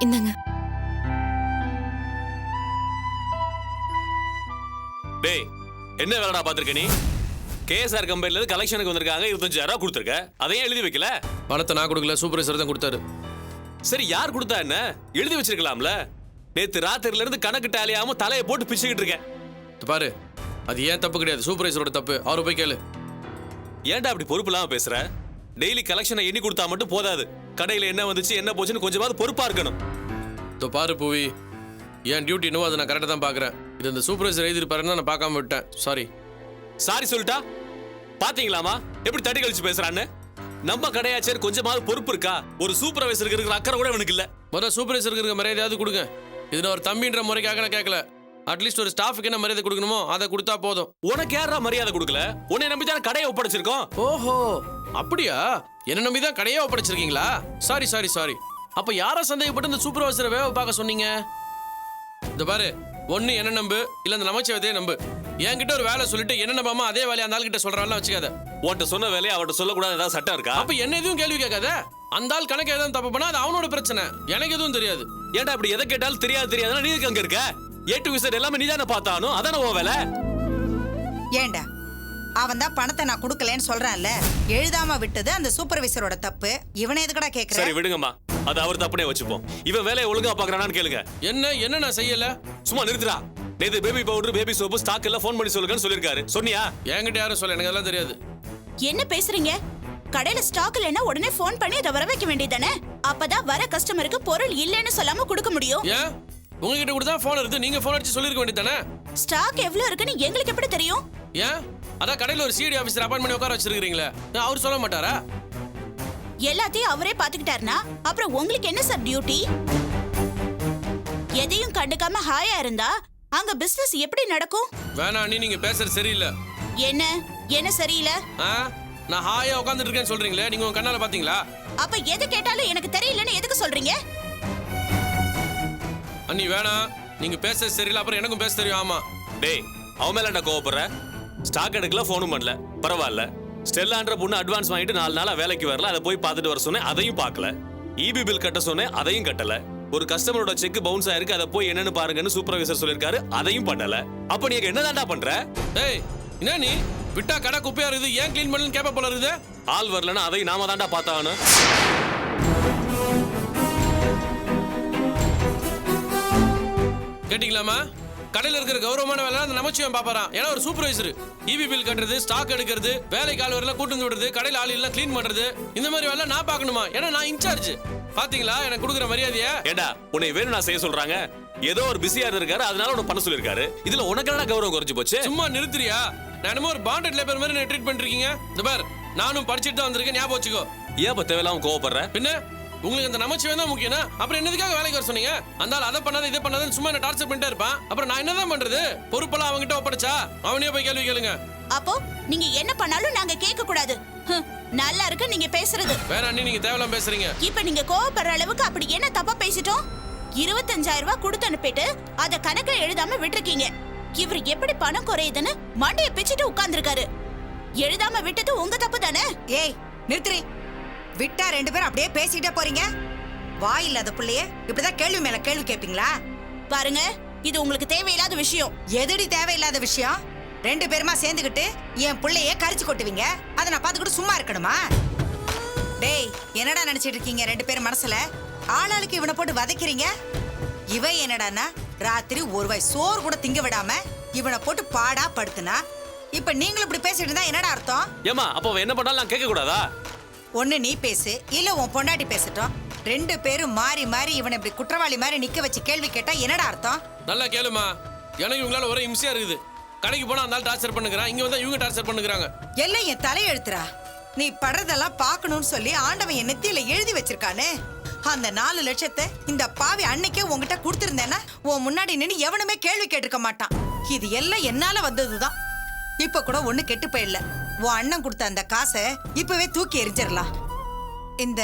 என்னங்க? டேய், என்ன வேலைடா பாத்திருக்க நீ? கேஎஸ்ஆர் கம்பெனில இருந்து கலெக்ஷனுக்கு வந்திருக்காங்க, 25,000 கொடுத்துருக்க. அதையும் எழுதி வைக்கல. பணத்தை நான் கொடுக்கல, சூப்பர்வைசர் தான் கொடுத்தாரு. சரி, யார் கொடுத்தா என்ன? எழுதி வச்சிருக்கலாம்ல. நேத்து ராத்திரில இருந்து கணக்கு டாலியாம தலையை போட்டு பிச்சுக்கிட்டு இருக்கேன். பாரு, அது ஏன் தப்பு கிடையாது, சூப்பர்வைசரோட தப்பு. அவரை போய் கேளு. ஏன்டா அப்படி பொறுப்பு இல்லாம பேசுற? டெய்லி கலெக்ஷனை எண்ணி கொடுத்தா மட்டும் போதாது. கடையில என்ன வந்துச்சு என்ன போச்சுன்னு கொஞ்சமாவது பொறுப்பா இருக்கணும். பாரு பூவி, என் டியூட்டி என்னவோ அதை நான் கரெக்டாக தான் பார்க்குறேன். இது இந்த சூப்பர்வைசர் எழுதிருப்பாருன்னு நான் பார்க்காம விட்டேன். சாரி. சாரி சொல்லிட்டா? பாத்தீங்களாமா எப்படி தட்டி கழிச்சு பேசுறான்னு? நம்ம கடையாச்சேர் கொஞ்சமாவது பொறுப்பு இருக்கா? ஒரு சூப்பர்வைசருக்கு இருக்கிற அக்கறை கூட எனக்கு இல்ல. முதல்ல சூப்பர்வைசருக்கு இருக்க மரியாதையாவது கொடுங்க. இது நான் ஒரு தம்பின்ற முறைக்காக நான் கேட்கல. அட்லீஸ்ட் ஒரு ஸ்டாஃபுக்கு என்ன மரியாதை கொடுக்கணுமோ அதை கொடுத்தா போதும். உனக்கு யாரா மரியாதை கொடுக்கல? உன்னை நம்பி தான் கடையை ஒப்படைச்சிருக்கோம். ஓஹோ, அப்படியா? என்ன நம்பி தான் கடையே ஒப்படைச்சிருக்கீங்களா? Sorry sorry sorry. அப்ப யாரை சந்தேகப்பட்டு இந்த சூப்பர்வைசரை வேலை பார்க்க சொன்னீங்க? இந்த பாரு, ஒன்னு என்ன நம்பு, இல்ல இந்த நமச்சிவத்தையே நம்பு. என்கிட்ட ஒரு வேலை சொல்லிட்டு என்ன நம்பாம அதே வேலையை அந்த ஆள் கிட்ட சொல்றாள் வச்சுக்காத. உன்கிட்ட சொன்ன வேலையை அவட்ட சொல்லக்கூடாது, ஏதாவது சட்டம் இருக்கா? அப்ப என்ன எதுவும் கேள்வி கேட்காத. அந்த ஆள் கணக்கு எதுவும் தப்பு பண்ணா அது அவனோட பிரச்சனை, எனக்கு எதுவும் தெரியாது. ஏன்டா இப்படி எதை கேட்டாலும் தெரியாதுன்னா நீ அங்க இருக்க? ஏ டு விசட் எல்லாமே நீ தானே பார்த்தானோ, அதானே உன் வேலை. ஏண்டா அவன் தான் பணத்தை நான் கொடுக்கலன்னு சொல்றான்ல, எழுதாம விட்டது அந்த சூப்பர்வைசரோட தப்பு. இவனை எதுக்கடா கேக்குற? சரி விடுங்கம்மா, அது அவர் தப்புனே வச்சுப்போம். இவன் வேலையை ஒழுங்கா பாக்குறானான்னு கேளுங்க. என்ன நான் செய்யல? சும்மா நிறுத்துடா. நேத்து baby powder baby soap stock எல்லாம் ஃபோன் பண்ணி சொல்லுங்கன்னு சொல்லிருக்காரு. சொன்னியா? என்கிட்ட யாரும் சொல்ல, எனக்கு அதெல்லாம் தெரியாது. என்ன பேசுறீங்க? கடையில ஸ்டாக் இல்லைன்னா உடனே ஃபோன் பண்ணி அதை வர வைக்க வேண்டியதானே? அப்பதான் வர கஸ்டமருக்கு பொருள் இல்லைன்னு சொல்லாம கொடுக்க முடியும். ஏன் உங்ககிட்ட கூட தான் போன் இருக்கு, நீங்க போன் அடிச்சு சொல்லிருக்க வேண்டியதானே? ஸ்டாக் எவ்வளவு இருக்குன்னு எங்களுக்கு எப்படி தெரியும்? ஏன் அதான் கடையில ஒரு சிடி ஆபீசர் அப்பாயின்ட் பண்ணி உட்கார வச்சிருக்கீங்களே, அவர் சொல்ல மாட்டாரா? எல்லாத்தையும் அவரே பாத்துக்கிட்டாருனா அப்புறம் உங்களுக்கு என்ன சார் டியூட்டி? எதையும் கண்டுக்காம ஹாயா இருந்தா அங்க பிசினஸ் எப்படி நடக்கும்? வேணா நீ, நீங்க பேசுறது சரியில்லை. என்ன சரியில்லை? நான் ஹாயா உட்கார்ந்துட்டு இருக்கேன்னு சொல்றீங்களே, நீங்க உங்க கண்ணால பாத்தீங்களா? அப்ப எது கேட்டாலும் எனக்கு தெரியலன்னு எதுக்கு சொல்றீங்க? அண்ணி வேணாம், நீங்க பேசுறது சரியில்லை, அப்புறம் எனக்கும் பேச தெரியும். ஆமா. டேய், அவன் மேல என்ன கோவப்படுற? ஸ்டாக் எடுக்கல, ஃபோனும் பண்ணல, பரவாயில்ல. ஸ்டெல்லான்ற பொண்ணு அட்வான்ஸ் வாங்கிட்டு 4 நாளா வேலைக்கு வரல, அதை போய் பார்த்துட்டு வர சொன்னேன், அதையும் பார்க்கல. இபி பில் கட்ட சொன்னேன், அதையும் கட்டல. ஒரு கஸ்டமரோட செக் பவுன்ஸ் ஆயிருக்கு, அதை போய் என்னன்னு பாருங்கன்னு சூப்பர்வைசர் சொல்லிருக்காரு, அதையும் பண்ணல. அப்ப நீங்க என்னதான்டா பண்ற? ஏய், என்ன நீ விட்டா கடை குப்பையா இருக்குது, ஏன் கிளீன் பண்ணலன்னு கேப்ப போல இருக்குது. ஆள் வரலன்னா அதையும் நாம தான்டா பார்த்தாகணும். கேட்டீங்களாமா? கடையில இருக்கிற கௌரவமான வேலை அந்த நமச்சிவன் பாப்பாராம். ஏன்னா ஒரு சூப்பர்வைசர் இபி பில் கட்டுறது, ஸ்டாக் எடுக்கிறது, வேலைக்கு ஆள் வரல கூட்டு வந்து விடுறது, கடையில ஆள் எல்லாம் கிளீன் பண்றது, இந்த மாதிரி வேலை நான் பார்க்கணுமா? ஏன்னா நான் இன்சார்ஜ். பாத்தீங்களா எனக்கு கொடுக்குற மரியாதையா? ஏண்டா உன்னை வேணும் நான் செய்ய சொல்றாங்க? ஏதோ ஒரு பிஸியா இருக்காரு, அதனால உன்னை பண்ண சொல்லிருக்காரு. இதுல உனக்கு என்ன கௌரவம் குறைஞ்சு போச்சு? சும்மா நிறுத்துறியா? நான் என்னமோ ஒரு பாண்டட் லேபர் மாதிரி ட்ரீட் பண்ணிருக்கீங்க. இந்த பார், நானும் படிச்சுட்டு தான் வந்திருக்கேன், ஞாபகம் வச்சுக்கோ. ஏன் தேவையில்லாம கோவப்படுற? பின்ன உங்களுக்கு அந்த நமச்சிவன் தான் முக்கியம்னா அப்புறம் என்னதுக்காக வேலைக்கு வர சொன்னீங்க? அந்த ஆள் அதை பண்ணாத இதை பண்ணாதன்னு சும்மா என்ன டார்ச்சர் பண்ணிட்டே இருப்பான். அப்புறம் நான் என்னதான் பண்றது? பொறுப்பெல்லாம் அவங்ககிட்ட ஒப்படைச்சா அவனையே போய் கேள்வி கேளுங்க. அப்போ நீங்க என்ன பண்ணாலும் நாங்க கேட்க கூடாது. நல்லா இருக்கு நீங்க பேசுறது. வேற அண்ணி, நீங்க தேவையில்லாம பேசுறீங்க. இப்ப நீங்க கோவப்படுற அளவுக்கு அப்படி என்ன தப்பா பேசிட்டோம்? 25,000 ரூபாய் கொடுத்து அனுப்பிட்டு அத கணக்குல எழுதாம விட்டுருக்கீங்க. இவர் எப்படி பணம் குறையுதுன்னு மண்டைய பிச்சுட்டு உட்கார்ந்துருக்காரு. எழுதாம விட்டது உங்க தப்பு தானே? ஏய் நிறுத்துறி. விட்டா 2 பேரும் அப்படியே பேசிட்டே போறீங்க. வாய் இல்லாத புள்ளைய இப்படிதான் கேள்வி மேல கேள்வி கேட்பீங்களா? பாருங்க, இது உங்களுக்கு தேவையில்லாத விஷயம். எதுடி தேவையில்லாத விஷயம்? 2 பேருமா சேர்ந்துகிட்டு என் புள்ளைய கரிச்சு கொட்டுவீங்க. அதை நான் பார்த்துக்கிட்டு சும்மா இருக்கணுமா? டேய், என்னடா நினைச்சிட்டு இருக்கீங்க 2 பேரும் மனசுல? ஆளாளுக்கு இவனை போட்டு வதைக்கிறீங்க. இவ என்னடான்னா ராத்திரி ஒரு வாய் சோறு கூட திங்க விடாம இவனை போட்டு பாடா படுத்துனா, இப்ப நீங்களும் இப்படி பேசிட்டு இருந்தா என்னடா அர்த்தம்? ஏமா அப்ப என்ன பண்ணாலும் நான் கேட்க கூடாதா? ஒண்ணு நீ பேசு, இல்ல உன் பொண்டாட்டி பேசட்டும். 2 பேரும் மாறி மாறி இவனை இப்படி குற்றவாளி மாதிரி நிக்க வச்சு கேள்வி கேட்டா என்னடா அர்த்தம்? நல்லா கேளுமா, எனக்கு இவங்களால ஒரே இம்சையா இருக்குது. கடைக்கு போனா அந்த ஆள் டார்ச்சர் பண்ணுகிறான், இங்க வந்தா இவங்க டார்ச்சர் பண்ணுகிறாங்க. எல்லாம் என் தலையெழுத்துறா. நீ படுறதெல்லாம் பார்க்கணும்னு சொல்லி ஆண்டவன் என் நெத்தியில எழுதி வச்சிருக்கானே. அந்த 4 லட்சத்தை இந்த பாவி அன்னைக்கே உங்ககிட்ட கொடுத்திருந்தேன்னா உன் முன்னாடி நின்று எவனுமே கேள்வி கேட்டிருக்க மாட்டான். இது எல்லாம் என்னால வந்ததுதான். இப்ப கூட ஒண்ணு கெட்டு போயிடல. உன் அண்ணன் கொடுத்த அந்த காசை இப்பவே தூக்கி எரிஞ்சிடலாம். இந்த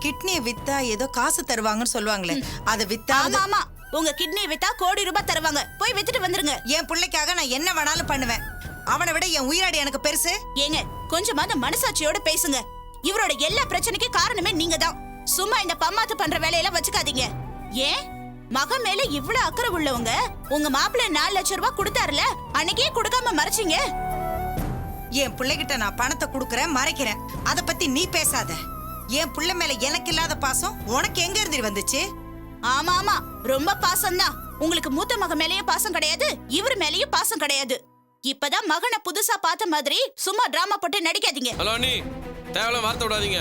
கிட்னியை வித்தா ஏதோ காசு தருவாங்கன்னு சொல்லுவாங்களே, அதை வித்தா. ஆமா, உங்க கிட்னி வித்தா கோடி ரூபாய் தருவாங்க. போய் வித்துட்டு வந்துருங்க. என் பிள்ளைக்காக நான் என்ன வேணாலும் பண்ணுவேன். அவனை விட என் உயிராடி எனக்கு பெருசு. ஏங்க, கொஞ்சமாவது மனசாட்சியோட பேசுங்க. இவரோட எல்லா பிரச்சனைக்கும் காரணமே நீங்க தான். சும்மா இந்த பம்மாத்து பண்ற வேலையெல்லாம் வச்சுக்காதீங்க. ஏன் மகன் மேல இவ்வளவு அக்கறை உள்ளவங்க உங்க மாப்பிள்ளை 4 லட்சம் ரூபாய் கொடுத்தாருல அன்னைக்கே கொடுக்காம மறைச்சிங்க. என் பிள்ளைகிட்ட நான் பணத்தை கொடுக்கறேன் மறைக்கிறேன், அத பத்தி நீ பேசாத. என் பிள்ளை மேல எனக்கு இல்லாத பாசம் உனக்கு எங்க இருந்து வந்துச்சு? ஆமா ஆமா, ரொம்ப பாசம்தான். உங்களுக்கு மூத்த மகன் மேலயும் பாசம் கிடையாது, இவர் மேலயும் பாசம் கிடையாது. இப்பதான் மகனை புதுசா பார்த்த மாதிரி சும்மா டிராமா போட்டு நடிக்காதீங்க. ஹலோ அண்ணி, தேவையில்லாம் வார்த்தை விடாதீங்க.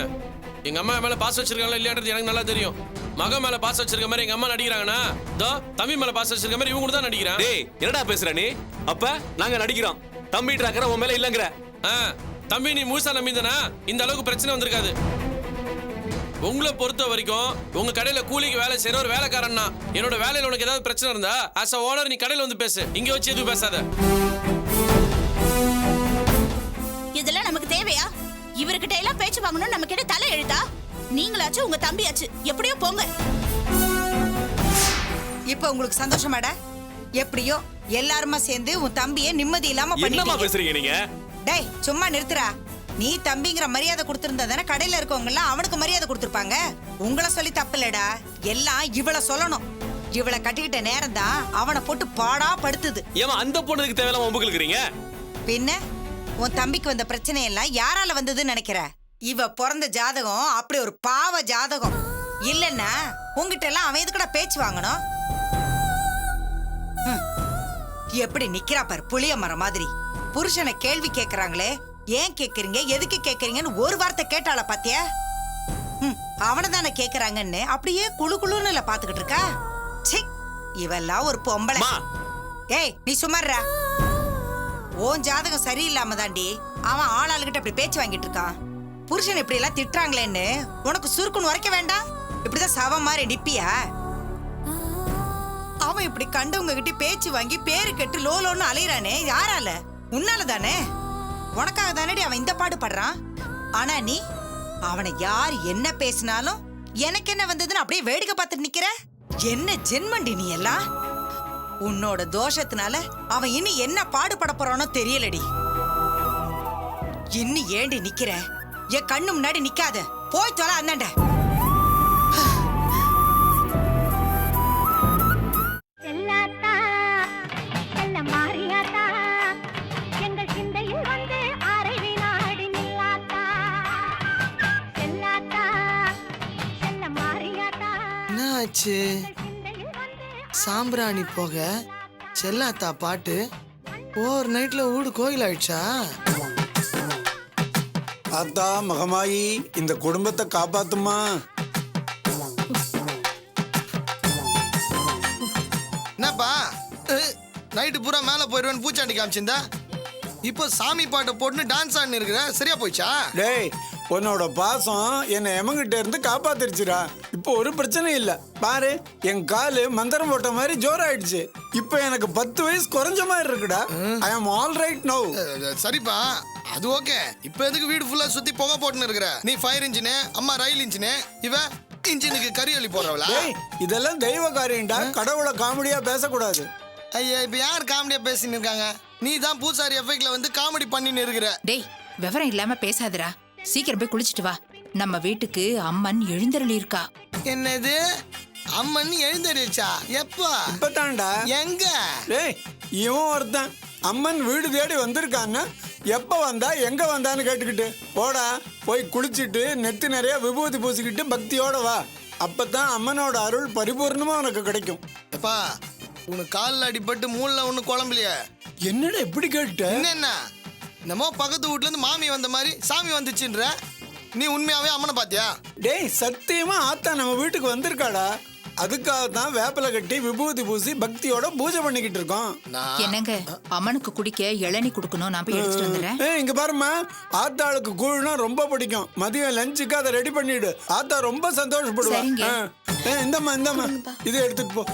எங்க அம்மா மேல பாசம் வச்சிருக்காங்களா இல்லையான்றது எனக்கு நல்லா தெரியும். மகன் மேல பாசம் வச்சிருக்க மாதிரி எங்க அம்மா நடிக்கிறாங்கன்னா, தோ தம்பி மேல பாசம் வச்சிருக்க மாதிரி இவங்க கூட தான் நடிக்கிறான். டேய் என்னடா பேசுற நீ? அப்ப நாங்க நடிக்கிறோம், தம்பி ட்ராக்கற உன் மேல இல்லங்கற. தம்பி நீ முழுசா நம்பிந்தனா இந்த அளவுக்கு பிரச்சனை வந்திருக்காது. உங்களை பொறுத்த வரைக்கும் உங்க கடையில கூலிக்கு வேலை செய்யற ஒரு வேலைக்காரன்னா, என்னோட வேலையில உனக்கு ஏதாவது பிரச்சனை இருந்தா ஆஸ் அ ஓனர் நீ கடையில வந்து பேசு, இங்க வச்சு எதுவும் பேசாத. இதெல்லாம் நமக்கு தேவையா? இவர்கிட்ட எல்லாம் பேச்சு வாங்கணும் நம்ம கிட்ட தலை எழுத்தா? நீங்களாச்சும் உங்க தம்பியாச்சு, எப்படியோ போங்க. இப்ப உங்களுக்கு சந்தோஷமாடா? எப்படியோ எல்லாருமா சேர்ந்து உன் தம்பியை நிம்மதி இல்லாம என்னமா பண்ணிட்டீங்க. பேசுறீங்க நீங்க? டேய் சும்மா நிறுத்துறா. நீ தம்பிங்கிற மரியாதை கொடுத்திருந்தா தானே கடையில இருக்கவங்க எல்லாம் அவனுக்கு மரியாதை கொடுத்திருப்பாங்க. உங்களை சொல்லி தப்பு இல்லடா, எல்லாம் இவளை சொல்லணும். இவளை கட்டிக்கிட்ட நேரம் தான் அவனை போட்டு பாடா படுத்துது. ஏமா அந்த பொண்ணுக்கு தேவையில்லாம வம்புக்கு இழுக்கிறீங்க? பின்ன உன் தம்பிக்கு வந்த பிரச்சனை எல்லாம் யாரால வந்ததுன்னு நினைக்கிற? இவ பிறந்த ஜாதகம் அப்படி ஒரு பாவ ஜாதகம். இல்லன்னா உங்ககிட்ட எல்லாம் அவன் எதுக்குடா பேச்சு வாங்கணும்? எப்படி நிக்கிறா பாரு புளிய மரம் மாதிரி. புருஷனை கேள்வி கேக்குறாங்களே, ஏன் கேக்குறீங்க எதுக்கு கேக்குறீங்கன்னு ஒரு வார்த்தை கேட்டாளா பாத்தியா? அவனை தானே கேக்குறாங்கன்னு அப்படியே குழு குழுன்னு இல்ல பாத்துக்கிட்டு இருக்கா. ச்சீ, இவெல்லாம் ஒரு பொம்பளை. ஏய் நீ சும்மாறா. உன் ஜாதகம் சரியில்லாம தாண்டி அவன் ஆளாளுகிட்ட அப்படி பேச்சு வாங்கிட்டு இருக்கான். புருஷன் இப்படி எல்லாம் திட்டுறாங்களேன்னு உனக்கு சுருக்குன்னு உரைக்க வேண்டாம்? இப்படிதான் சவம் மாதிரி நிப்பியா? அவன் இப்படி கண்டவங்க கிட்ட பேச்சு வாங்கி பேரு கெட்டு லோலோன்னு அலையிறானே, யாரால? உன்னால தானே. உனக்காக தானடி அவன் இந்த பாடு படுறான். ஆனா நீ அவனை யார் என்ன பேசினாலும் எனக்கு என்ன வந்ததுன்னு அப்படியே வேடிக்கை பார்த்துட்டு நிக்கிற. என்ன ஜென்மண்டி நீ எல்லாம்? உன்னோட தோஷத்தினால அவன் இனி என்ன பாடுபட போறானோ தெரியலடி. இன்னும் ஏண்டி நிக்கிற? என் கண்ணு முன்னாடி நிக்காத, போய் தொலை அண்ணாண்ட. என்னாச்சு? சாம்பிராணி போக செல்லாத்தா பாட்டு ஓவர் நைட்ல ஊடு கோயில் ஆயிடுச்சா? அத்தா மகமாயி இந்த குடும்பத்தை காப்பாத்துமா. என்னப்பா நைட்டு பூரா மேல போயிடுவேன்னு பூச்சாண்டி காமிச்சிருந்தா, இப்போ சாமி பாட்டை போட்டுன்னு டான்ஸ் ஆடினு இருக்கிற, சரியா போயிடுச்சா? டேய் உன்னோட பாசம் என்னை எமங்கிட்ட இருந்து காப்பாத்திருச்சுடா. இப்போ ஒரு பிரச்சனை இல்ல. பாரு என் காலு மந்திரம் போட்ட மாதிரி ஜோராயிடுச்சு. இப்போ எனக்கு 10 வயசு குறைஞ்ச மாதிரி இருக்குடா. ஐ ஆம் ஆல் ரைட் நவ். சரிப்பா, அது ஓகே. இப்போ எதுக்கு வீடு ஃபுல்லா சுத்தி புகை போட்டுன்னு இருக்கிற? நீ ஃபயர் இன்ஜினு, அம்மா ரயில் இன்ஜினு, இவ இன்ஜினுக்கு கறி அள்ளி போடுறவளா? டேய் இதெல்லாம் தெய்வ காரியம்டா, கடவுளை காமெடியா பேசக்கூடாது. ஐயா இப்ப யார் காமெடியா பேசின்னு இருக்காங்க? நீ தான் பூசாரி எஃபெக்ட்ல வந்து காமெடி பண்ணின்னு இருக்கிற. டேய் விவரம் இல்லாம பேசாதடா, சீக்கிரம் போய் குளிச்சிட்டு வா. நம்ம வீட்டுக்கு அம்மன் எழுந்தருளி இருக்கா. என்னது அம்மன் எழுந்தறிச்சா? எப்பா? இப்பதான்டா. எங்க? டேய் இவன் ஒருத்தன் அம்மன் வீடு தேடி வந்திருக்கான்னா எப்ப வந்தா எங்க வந்தான்னு கேட்டுக்கிட்டு போடா. போய் குளிச்சுட்டு நெத்தி நிறைய விபூதி பூசிக்கிட்டு பக்தியோட வா. அப்பதான் அம்மனோட அருள் பரிபூர்ணமா உனக்கு கிடைக்கும். எப்பா உனக்கு காலில் அடிபட்டு மூணுல ஒண்ணு குழம்பலையே? என்னடா எப்படி கேட்ட? என்ன நம்ம பக்கத்து வீட்ல இருந்து மாமி வந்த மாதிரி சாமி வந்துச்சுன்ற, நீ உண்மையாவே அம்மனை பாத்தியா? டேய் சத்தியமா ஆத்தா நம்ம வீட்டுக்கு வந்திருக்காடா. அதுக்காக தான் வேப்பிலை கட்டி விபூதி பூசி பக்தியோட பூஜை பண்ணிக்கிட்டு இருக்கோம். என்னங்க அம்மனுக்கு குடிக்க இளநீ குடுக்கணும், நான் போய் எடுத்துட்டு வந்துடுறேன். இங்க பாருமா, ஆத்தாளுக்கு கூழ்னா ரொம்ப பிடிக்கும். மதியம் லஞ்சுக்கு அதை ரெடி பண்ணிடு. ஆத்தா ரொம்ப சந்தோஷப்படுவாங்க. இந்தம்மா இந்தம்மா இதை எடுத்துட்டு போ.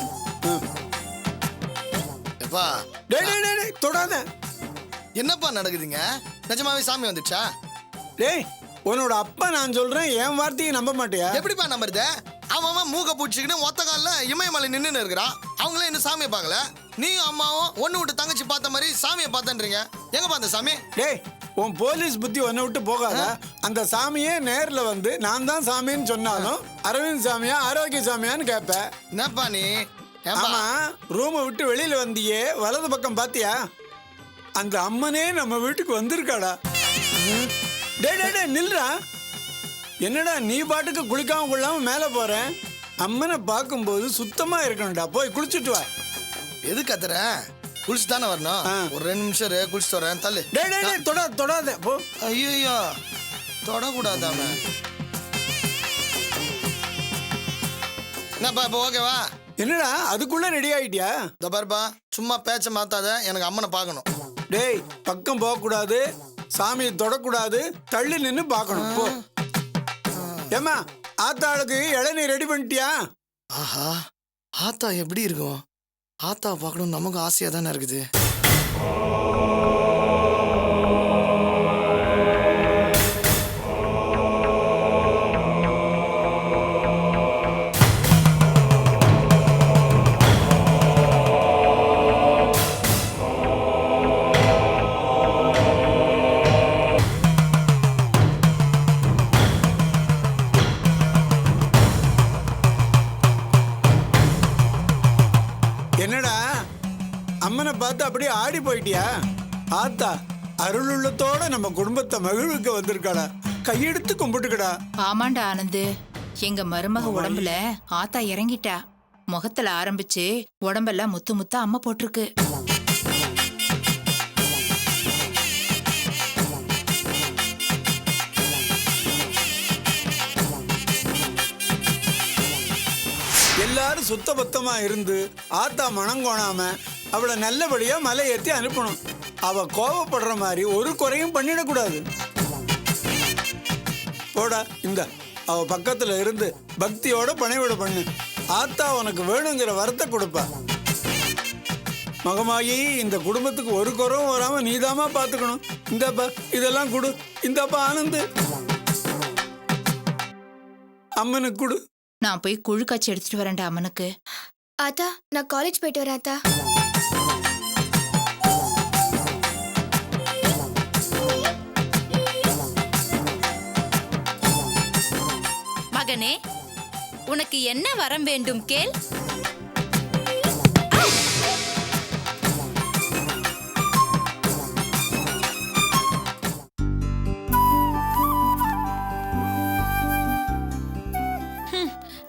எப்பா டேய் டேய் டேய் தொடாத. என்னப்பா நடக்குதுங்க? நிஜமாவே சாமி வந்துச்சா? டேய் உன்னோட அப்பா நான் சொல்றேன், என் வார்த்தையை நம்ப மாட்டியா? எப்படிப்பா நம்புறது? அவன் மூக்க பூச்சிக்கிட்டு ஒத்த காலில் இமயமலை நின்றுன்னு இருக்கிறான். அவங்களே இன்னும் சாமியை பார்க்கல. நீயும் அம்மாவும் ஒன்று விட்டு தங்கச்சி பார்த்த மாதிரி சாமியை பார்த்தன்றீங்க. எங்க பார்த்த சாமி? டேய் உன் போலீஸ் புத்தி ஒன்ன விட்டு போகாதா? அந்த சாமியே நேர்ல வந்து நான் தான் சாமின்னு சொன்னாலும் அரவிந்த் சாமியா ஆரோக்கிய சாமியான்னு கேட்ப. என்னப்பா நீ? ஏம்பா? ஆமா, ரூமை விட்டு வெளியில வந்தியே, வலது பக்கம் பாத்தியா? அந்த அம்மனே நம்ம வீட்டுக்கு வந்திருக்காடா. டேய் டேய் டேய், நில்றா. என்னடா நீ பாட்டுக்கு குளிக்காம கொள்ளாம மேல போற? அம்மனை பார்க்கும்போது சுத்தமா இருக்கணும்டா. போய் குளிச்சுட்டு வா. எது கத்துற? குளிச்சு தானே வரணும். ஒரு 2 நிமிஷம் இரு, குளிச்சுட்டு வரேன். தள்ளு. டேய் டேய் டேய், தொடாத போ. ஐயோ, தொடக்கூடாதாம. என்னப்பா இப்போ ஓகேவா? என்னடா அதுக்குள்ள ரெடி ஆயிட்டியா? இந்த பாருப்பா, சும்மா பேச்ச மாத்தாத, எனக்கு அம்மனை பார்க்கணும். டேய், பக்கம் போகக்கூடாது, சாமியை தொடக்கூடாது, தள்ளி நின்று பார்க்கணும். போ. ஏமா, ஆத்தாளுக்கு இளநீர் ரெடி பண்ணிட்டியா? ஆஹா, ஆத்தா எப்படி இருக்கும்? ஆத்தா பார்க்கணும், நமக்கு ஆசையா தானே இருக்குது. என்னடா அம்மனை பார்த்து அப்படியே ஆடி போயிட்டியா? ஆத்தா அருளுள்ளத்தோட நம்ம குடும்பத்தை மகிழ்வுக்கு வந்திருக்காடா. கையெடுத்து கும்பிட்டுக்கடா. ஆமாண்டா ஆனந்து, எங்க மருமக உடம்புல ஆத்தா இறங்கிட்டா. முகத்துல ஆரம்பிச்சு உடம்பெல்லாம் முத்து முத்தா அம்மா போட்டிருக்கு. எல்லாரும் சுத்த பத்தமா இருந்து ஆத்தா மனம் கோணாம அவளை நல்லபடியா மலை ஏற்றி அனுப்பணும். அவ கோவப்படுற மாதிரி ஒரு குறையும் பண்ணிடக்கூடாது. போடா, இந்த அவ பக்கத்துல இருந்து பக்தியோட பணிவிட பண்ணு. ஆத்தா உனக்கு வேணுங்கிற வரத்தை கொடுப்பா. மகமாயி, இந்த குடும்பத்துக்கு ஒரு குறவும் வராம நீதாமா பாத்துக்கணும். இந்தப்பா இதெல்லாம் கொடு. இந்தப்பா ஆனந்து, அம்மனுக்கு கொடு. நான் போய் குழு காய்ச்சி எடுத்துட்டு வரேன்டா அம்மனுக்கு. ஆத்தா, நான் காலேஜ் போயிட்டு வரேன் ஆத்தா. மகனே, உனக்கு என்ன வரம் வேண்டும் கேள்.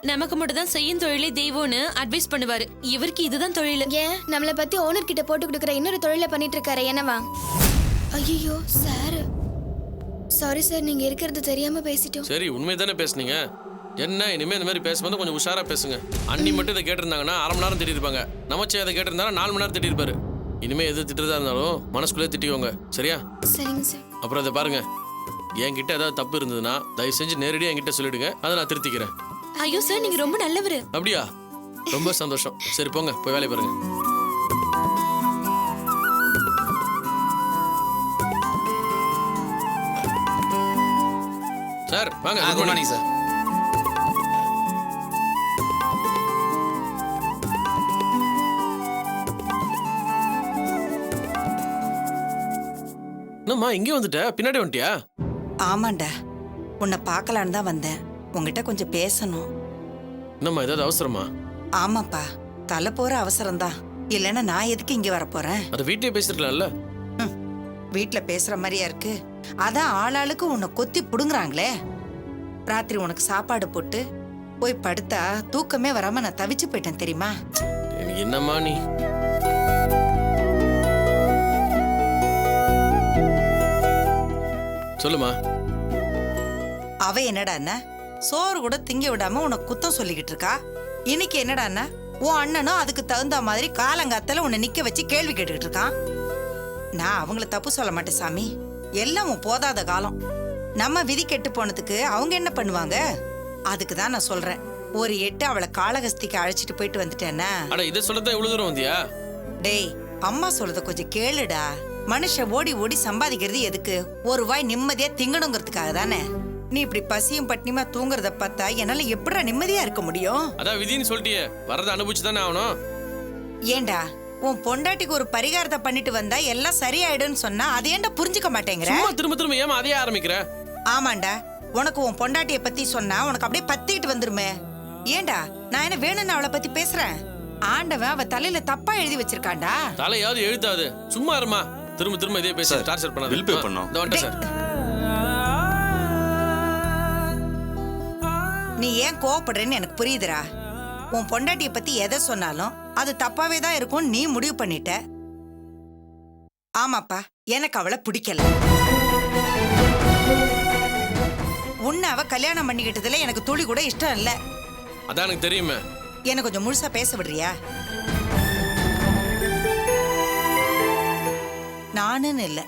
நமக்கு மட்டும் தான் செய்யும் தொழிலே தெய்வம்னு அட்வைஸ் பண்ணுவாரு. இவருக்கு இதுதான் தொழில். ஏன் நம்மளை பத்தி ஓனர் கிட்ட போட்டு கொடுக்குற இன்னொரு தொழிலை பண்ணிட்டு இருக்காரு என்னவா? ஐயோ சார், சாரி சார், நீங்க இருக்கிறது தெரியாம பேசிட்டோம். சரி, உண்மைதானே பேசுனீங்க. என்ன இனிமே இந்த மாதிரி பேசும்போது கொஞ்சம் உஷாரா பேசுங்க. அண்ணி மட்டும் இதை கேட்டிருந்தாங்கன்னா 1/2 மணி நேரம் திட்டிருப்பாங்க. நமச்சே அதை கேட்டிருந்தாலும் 4 மணி நேரம் திட்டிருப்பாரு. இனிமே எது திட்டுறதா இருந்தாலும் மனசுக்குள்ளே திட்டிக்கோங்க, சரியா? சரிங்க சார். அப்புறம் அதை பாருங்க, என்கிட்ட ஏதாவது தப்பு இருந்ததுன்னா தயவு செஞ்சு நேரடியாக என்கிட்ட சொல்லிடுங்க, அதை நான் திருத்திக்கிறேன். ஐயோ சார், நீங்க ரொம்ப நல்லவரு. அப்படியா? ரொம்ப சந்தோஷம். சரி போங்க, போய் வேலையை பாருங்க. சார் வாங்க. Good morning sir. என்னம்மா இங்கே வந்துட்ட? பின்னாடி வந்துட்டியா? ஆமாண்டா, உன்னை பார்க்கலான்னு தான் வந்தேன். உங்ககிட்ட கொஞ்சம் பேசணும். என்னம்மா ஏதாவது அவசரமா? ஆமாப்பா, தலை போற அவசரம்தான். இல்லைன்னா நான் எதுக்கு இங்க வர போறேன்? அதை வீட்லயே பேசிருக்கலாம்ல. வீட்டுல பேசுற மாதிரியா இருக்கு? அதான் ஆளாளுக்கு உன்னை கொத்தி புடுங்குறாங்களே. ராத்திரி உனக்கு சாப்பாடு போட்டு போய் படுத்தா தூக்கமே வராம நான் தவிச்சு போயிட்டேன் தெரியுமா? என்னம்மா நீ? சொல்லுமா. அவ என்னடான்னா சோறு கூட திங்க விடாம உனக்கு குத்தம் சொல்லிக்கிட்டு இருக்கா. இன்னைக்கு என்னடான்னா உன் அண்ணனும் அதுக்கு தகுந்த மாதிரி காலங்காத்தால உன்னை நிக்க வச்சு கேள்வி கேட்டுக்கிட்டு இருக்கான். நான் அவங்கள தப்பு சொல்ல மாட்டேன் சாமி, எல்லாம் உன் போதாத காலம். நம்ம விதி கெட்டு போனதுக்கு அவங்க என்ன பண்ணுவாங்க? அதுக்கு தான் நான் சொல்றேன், ஒரு 8 அவளை காளகஸ்திக்கு அழைச்சிட்டு போயிட்டு வந்துட்டேன்னா. அட இதை சொல்லத்தான் இவ்வளவு தூரம் வந்தியா? டேய், அம்மா சொல்றத கொஞ்சம் கேளுடா. மனுஷன் ஓடி ஓடி சம்பாதிக்கிறது எதுக்கு? ஒரு வாய் நிம்மதியா திங்கணுங்கிறதுக்காக தானே. நீ இப்படி பசியும் பட்டினியுமா தூங்குறத பார்த்தா என்னால எப்படிடா நிம்மதியா இருக்க முடியும்? அதான் விதின்னு சொல்லிட்டியே, வரதை அனுபவிச்சு தானே ஆகணும். ஏண்டா, உன் பொண்டாட்டிக்கு ஒரு பரிகாரத்தை பண்ணிட்டு வந்தா எல்லாம் சரியாயிடும்னு சொன்னா அதை ஏன்டா புரிஞ்சுக்க மாட்டேங்கிற? சும்மா திரும்ப திரும்ப ஏமா அதே ஆரம்பிக்கிற? ஆமாண்டா, உனக்கு உன் பொண்டாட்டிய பத்தி சொன்னா உனக்கு அப்படியே பத்திட்டு வந்துருமே. ஏண்டா நான் என்ன வேணும்னு அவளை பத்தி பேசுறேன்? ஆண்டவன் அவ தலையில தப்பா எழுதி வச்சிருக்காண்டா. தலையாவது எழுத்தாது, சும்மா இருமா. திரும்ப திரும்ப இதே பேசி டார்ச்சர் பண்ணாத. bill pay பண்ணோம். இந்த வந்துட்டேன் சார். நீ ஏன் கோவப்படுறேன்னு எனக்கு புரியுதுடா. உன் பொண்டாட்டிய பத்தி எதை சொன்னாலும் அது தப்பாவே தான் இருக்கும் நீ முடிவு பண்ணிட்ட. ஆமாப்பா, எனக்கு அவளை பிடிக்கல. உன்னை அவ கல்யாணம் பண்ணிக்கிட்டதுல எனக்கு துளி கூட இஷ்டம் இல்ல. அதான் எனக்கு தெரியுமே. என்ன கொஞ்சம் முழுசா பேச விடுறியா? நானுன்னு இல்ல,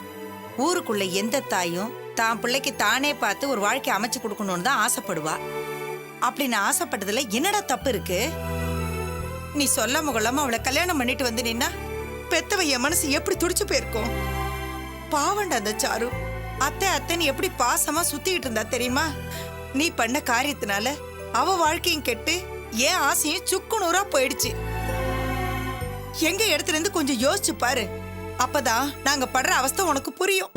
ஊருக்குள்ள எந்த தாயும் தான் பிள்ளைக்கு தானே பார்த்து ஒரு வாழ்க்கை அமைச்சு கொடுக்கணும்னு தான் ஆசைப்படுவா. அப்படி நான் ஆசைப்பட்டதுல என்னடா தப்பு இருக்கு? நீ சொல்லாம கொள்ளாம அவளை கல்யாணம் பண்ணிட்டு வந்து நின்னா பெத்தவ என் மனசு எப்படி துடிச்சு போயிருக்கும். பாவண்ட அந்த சாரு அத்தை அத்தைன்னு எப்படி பாசமா சுத்திக்கிட்டு இருந்தா தெரியுமா? நீ பண்ண காரியத்தினால அவ வாழ்க்கையும் கெட்டு ஏன் ஆசையும் சுக்குநூறா போயிடுச்சு. எங்க இடத்துல இருந்து கொஞ்சம் யோசிச்சு பாரு, அப்பதான் நாங்க படுற அவஸ்தை உனக்கு புரியும்.